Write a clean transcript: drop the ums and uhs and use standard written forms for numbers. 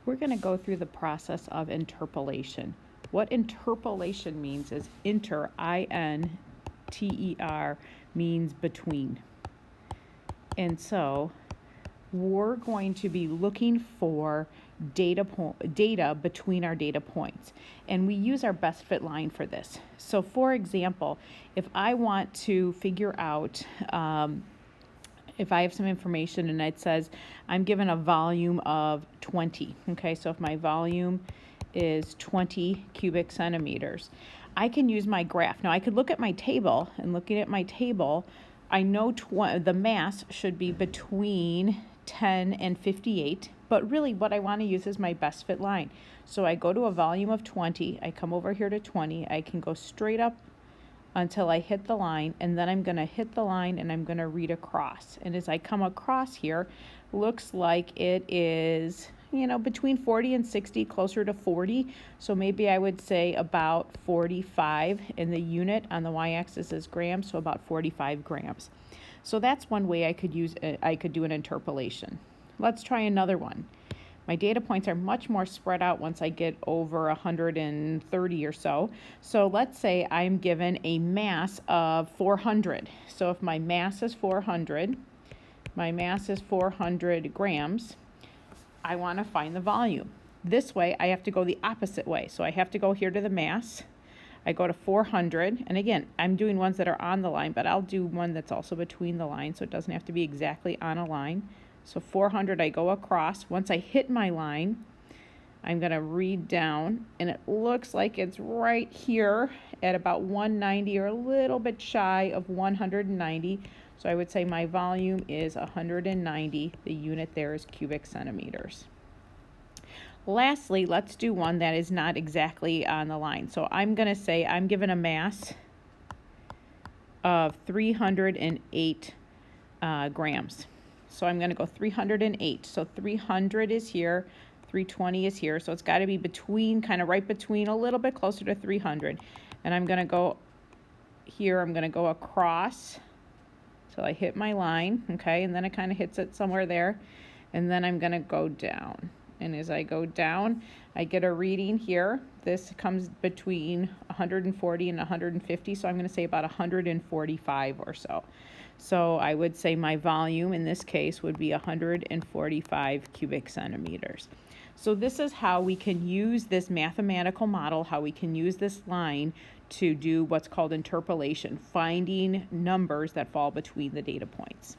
We're going to go through the process of interpolation. What interpolation means is inter, I-N-T-E-R, means between. And so we're going to be looking for data between our data points. And we use our best fit line for this. So for example, if I want to figure out if I have some information and it says I'm given a volume of 20, okay, so if my volume is 20 cubic centimeters, I can use my graph. Now I could look at my table, and looking at my table, I know the mass should be between 10 and 58, but really what I want to use is my best fit line. So I go to a volume of 20, I come over here to 20, I can go straight up until I hit the line, and then I'm going to hit the line and I'm going to read across. And as I come across here, looks like it is, between 40 and 60, closer to 40. So maybe I would say about 45, and the unit on the y-axis is grams, so about 45 grams. So that's one way I could do an interpolation. Let's try another one. My data points are much more spread out once I get over 130 or so. So let's say I'm given a mass of 400. So if my mass is 400 grams, I want to find the volume. This way, I have to go the opposite way. So I have to go here to the mass. I go to 400, and again, I'm doing ones that are on the line, but I'll do one that's also between the lines, so it doesn't have to be exactly on a line. So 400, I go across. Once I hit my line, I'm going to read down, and it looks like it's right here at about 190 or a little bit shy of 190. So I would say my volume is 190. The unit there is cubic centimeters. Lastly, let's do one that is not exactly on the line. So I'm going to say I'm given a mass of 308 grams. So I'm going to go 308. So 300 is here, 320 is here. So it's got to be between, kind of right between, a little bit closer to 300. And I'm going to go here, I'm going to go across till I hit my line, okay? And then it kind of hits it somewhere there. And then I'm going to go down. And as I go down, I get a reading here. This comes between 140 and 150, so I'm going to say about 145 or so. So I would say my volume in this case would be 145 cubic centimeters. So this is how we can use this mathematical model, how we can use this line to do what's called interpolation, finding numbers that fall between the data points.